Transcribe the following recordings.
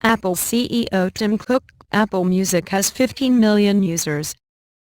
Apple CEO Tim Cook. Apple Music has 15 million users.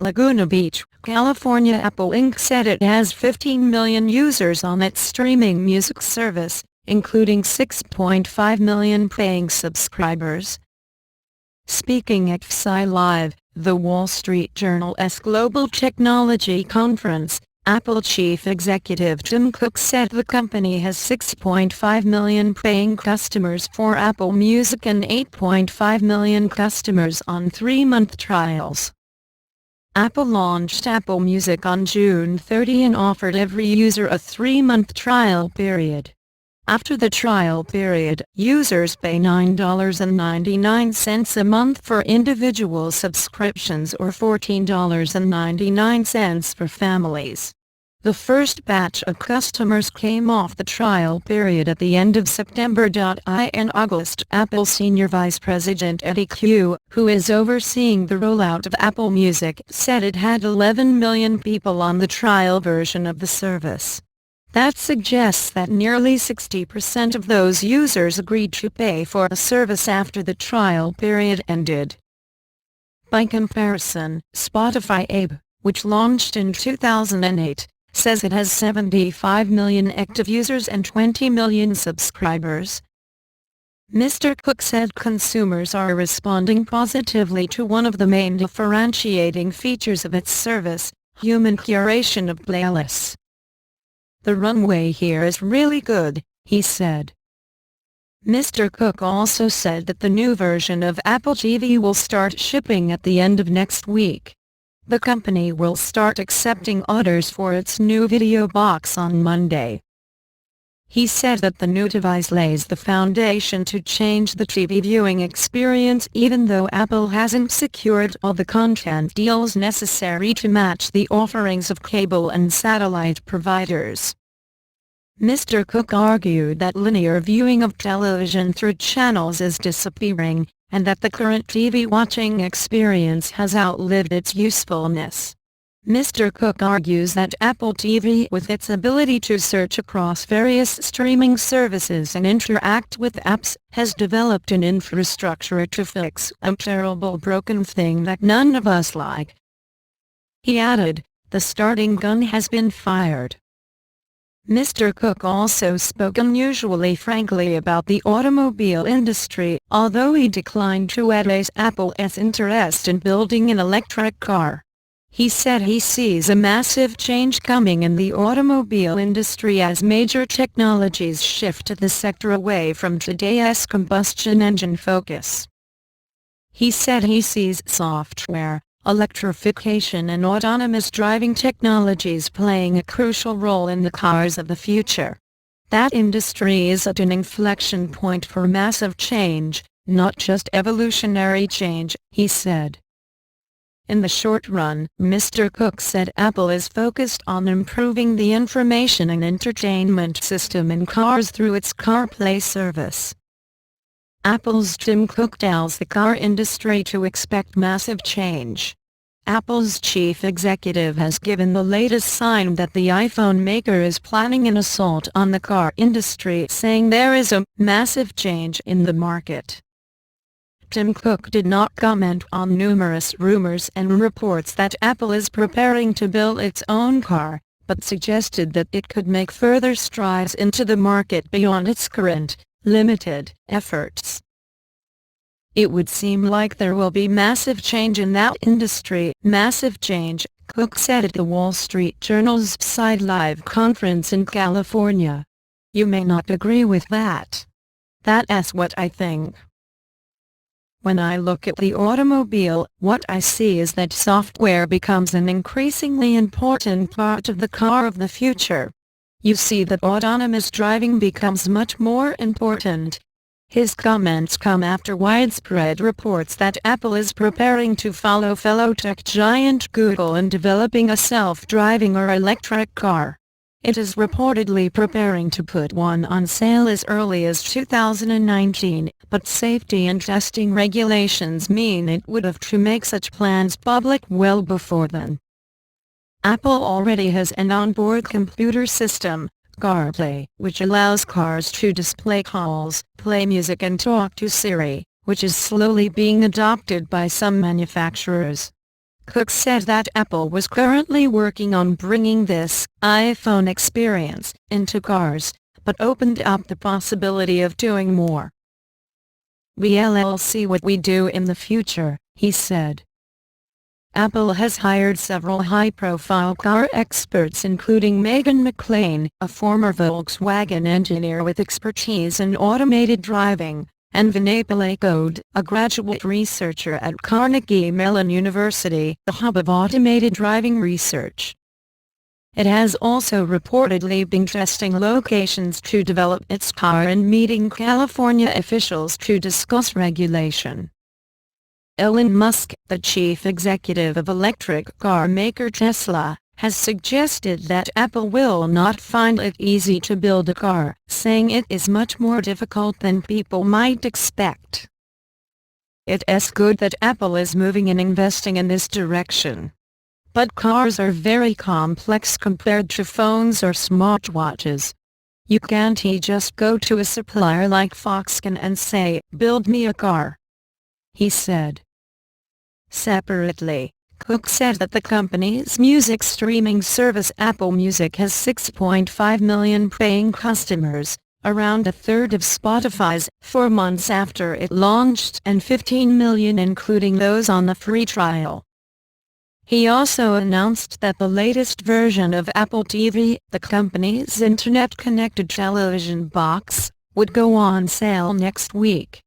Laguna Beach, California. Apple Inc. said it has 15 million users on its streaming music service, including 6.5 million paying subscribers. Speaking at WSJDLive, the Wall Street Journal's global technology conference, Apple chief executive Tim Cook said the company has 6.5 million paying customers for Apple Music and 8.5 million customers on 3-month trials. Apple launched Apple Music on June 30 and offered every user a 3-month trial period. After the trial period, users pay $9.99 a month for individual subscriptions or $14.99 for families. The first batch of customers came off the trial period at the end of September. In August, Apple Senior Vice President Eddie Q, who is overseeing the rollout of Apple Music, said it had 11 million people on the trial version of the service. That suggests that nearly 60% of those users agreed to pay for the service after the trial period ended. By comparison, Spotify AB, which launched in 2008, says it has 75 million active users and 20 million subscribers. Mr. Cook said consumers are responding positively to one of the main differentiating features of its service, human curation of playlists. "The runway here is really good," he said. Mr. Cook also said that the new version of Apple TV will start shipping at the end of next week. The company will start accepting orders for its new video box on Monday. He said that the new device lays the foundation to change the TV viewing experience, even though Apple hasn't secured all the content deals necessary to match the offerings of cable and satellite providers. Mr. Cook argued that linear viewing of television through channels is disappearing, and that the current TV watching experience has outlived its usefulness. Mr. Cook argues that Apple TV, with its ability to search across various streaming services and interact with apps, has developed an infrastructure to fix a terrible broken thing that none of us like. He added, "The starting gun has been fired." Mr. Cook also spoke unusually frankly about the automobile industry, although he declined to address Apple's interest in building an electric car. He said he sees a massive change coming in the automobile industry as major technologies shift the sector away from today's combustion engine focus. He said he sees software, electrification and autonomous driving technologies playing a crucial role in the cars of the future. That industry is at an inflection point for massive change, not just evolutionary change, he said. In the short run, Mr. Cook said Apple is focused on improving the information and entertainment system in cars through its CarPlay service. Apple's Tim Cook tells the car industry to expect massive change. Apple's chief executive has given the latest sign that the iPhone maker is planning an assault on the car industry, saying there is a massive change in the market. Tim Cook did not comment on numerous rumors and reports that Apple is preparing to build its own car, but suggested that it could make further strides into the market beyond its current, limited efforts. "It would seem like there will be massive change in that industry, massive change," Cook said at the Wall Street Journal's WSJDLive conference in California. "You may not agree with that. That's what I think. When I look at the automobile, what I see is that software becomes an increasingly important part of the car of the future. You see that autonomous driving becomes much more important." His comments come after widespread reports that Apple is preparing to follow fellow tech giant Google in developing a self-driving or electric car. It is reportedly preparing to put one on sale as early as 2019, but safety and testing regulations mean it would have to make such plans public well before then. Apple already has an onboard computer system, CarPlay, which allows cars to display calls, play music and talk to Siri, which is slowly being adopted by some manufacturers. Cook said that Apple was currently working on bringing this iPhone experience into cars, but opened up the possibility of doing more. "We'll see what we do in the future," he said. Apple has hired several high-profile car experts including Megan McLean, a former Volkswagen engineer with expertise in automated driving, and Vinay Palekode, a graduate researcher at Carnegie Mellon University, the hub of automated driving research. It has also reportedly been testing locations to develop its car and meeting California officials to discuss regulation. Elon Musk, the chief executive of electric car maker Tesla, has suggested that Apple will not find it easy to build a car, saying it is much more difficult than people might expect. "It's good that Apple is moving and investing in this direction. But cars are very complex compared to phones or smartwatches. You can't just go to a supplier like Foxconn and say, 'Build me a car,'" he said. Separately, Cook said that the company's music streaming service Apple Music has 6.5 million paying customers, around a third of Spotify's 4 months after it launched, and 15 million including those on the free trial. He also announced that the latest version of Apple TV, the company's internet-connected television box, would go on sale next week.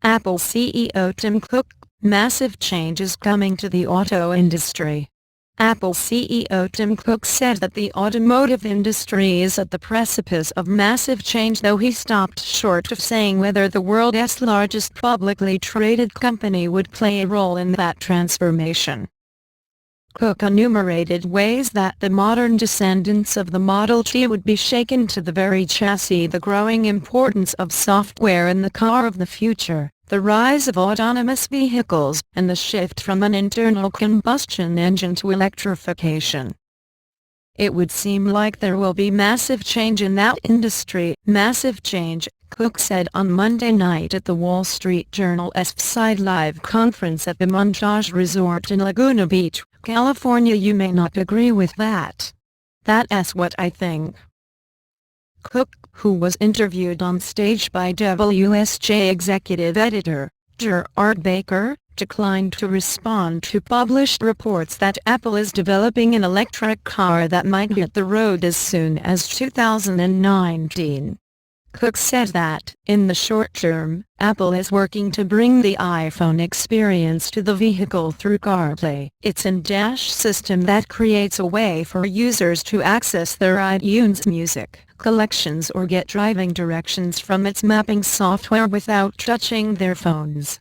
Apple CEO Tim Cook: massive changes coming to the auto industry. Apple CEO Tim Cook said that the automotive industry is at the precipice of massive change, though he stopped short of saying whether the world's largest publicly traded company would play a role in that transformation. Cook enumerated ways that the modern descendants of the Model T would be shaken to the very chassis: the growing importance of software in the car of the future, the rise of autonomous vehicles, and the shift from an internal combustion engine to electrification. "It would seem like there will be massive change in that industry, massive change," Cook said on Monday night at the Wall Street Journal's WSJDLive conference at the Montage Resort in Laguna Beach, California. "You may not agree with that. That's what I think." Cook, who was interviewed on stage by WSJ executive editor Gerard Baker, declined to respond to published reports that Apple is developing an electric car that might hit the road as soon as 2019. Cook said that, in the short term, Apple is working to bring the iPhone experience to the vehicle through CarPlay, its in-dash system that creates a way for users to access their iTunes music collections or get driving directions from its mapping software without touching their phones.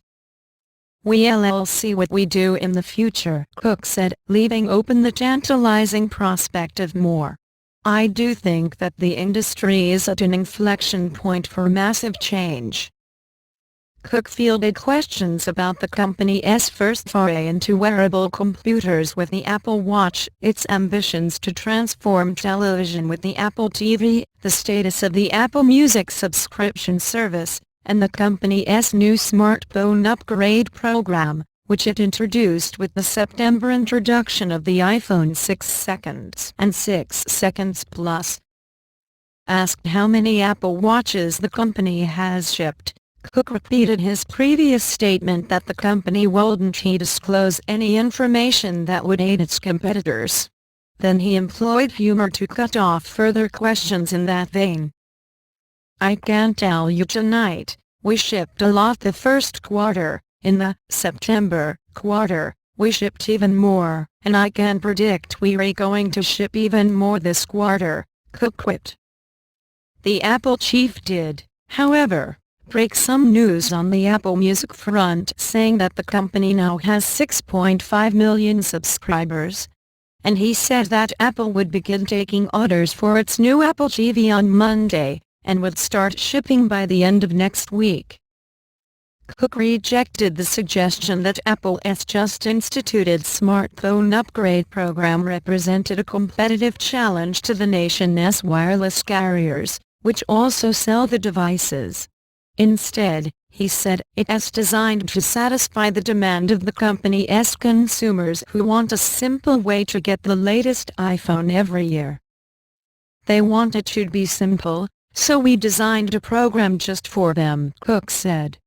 "We'll see what we do in the future," Cook said, leaving open the tantalizing prospect of more. "I do think that the industry is at an inflection point for massive change." Cook fielded questions about the company's first foray into wearable computers with the Apple Watch, its ambitions to transform television with the Apple TV, the status of the Apple Music subscription service, and the company's new smartphone upgrade program, which it introduced with the September introduction of the iPhone 6 seconds and 6 seconds Plus. Asked how many Apple Watches the company has shipped, Cook repeated his previous statement that the company wouldn't disclose any information that would aid its competitors. Then he employed humor to cut off further questions in that vein. "I can't tell you tonight. We shipped a lot the first quarter. In the September quarter, we shipped even more, and I can predict we're going to ship even more this quarter," Cook quipped. The Apple chief did, however, break some news on the Apple Music front, saying that the company now has 6.5 million subscribers. And he said that Apple would begin taking orders for its new Apple TV on Monday, and would start shipping by the end of next week. Cook rejected the suggestion that Apple's just instituted smartphone upgrade program represented a competitive challenge to the nation's wireless carriers, which also sell the devices. Instead, He said it's designed to satisfy the demand of the company's consumers who want a simple way to get the latest iPhone every year. They want it to be simple, so we designed a program just for them, Cook said.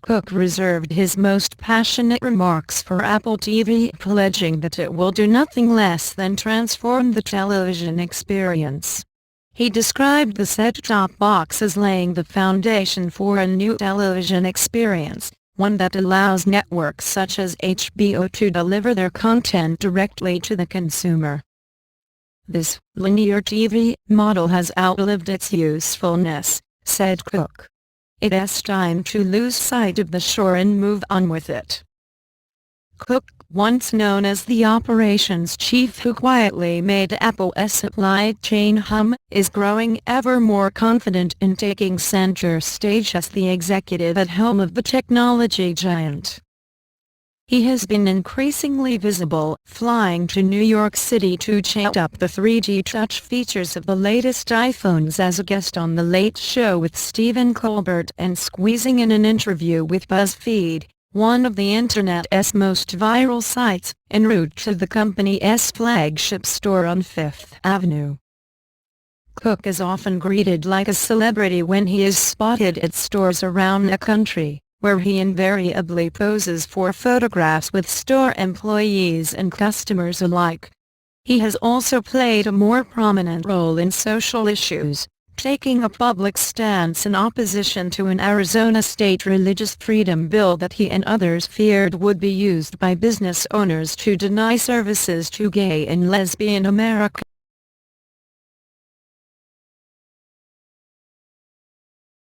Cook reserved his most passionate remarks for Apple TV, pledging that it will do nothing less than transform the television experience. He described the set-top box as laying the foundation for a new television experience, one that allows networks such as HBO to deliver their content directly to the consumer. This linear TV model has outlived its usefulness, said Cook. It's time to lose sight of the shore and move on with it. Cook, once known as the operations chief who quietly made Apple's supply chain hum, is growing ever more confident in taking center stage as the executive at helm of the technology giant. He has been increasingly visible, flying to New York City to chat up the 3D touch features of the latest iPhones as a guest on The Late Show with Stephen Colbert and squeezing in an interview with BuzzFeed, one of the Internet's most viral sites, en route to the company's flagship store on Fifth Avenue. Cook is often greeted like a celebrity when he is spotted at stores around the country, where he invariably poses for photographs with store employees and customers alike. He has also played a more prominent role in social issues, taking a public stance in opposition to an Arizona state religious freedom bill that he and others feared would be used by business owners to deny services to gay and lesbian Americans.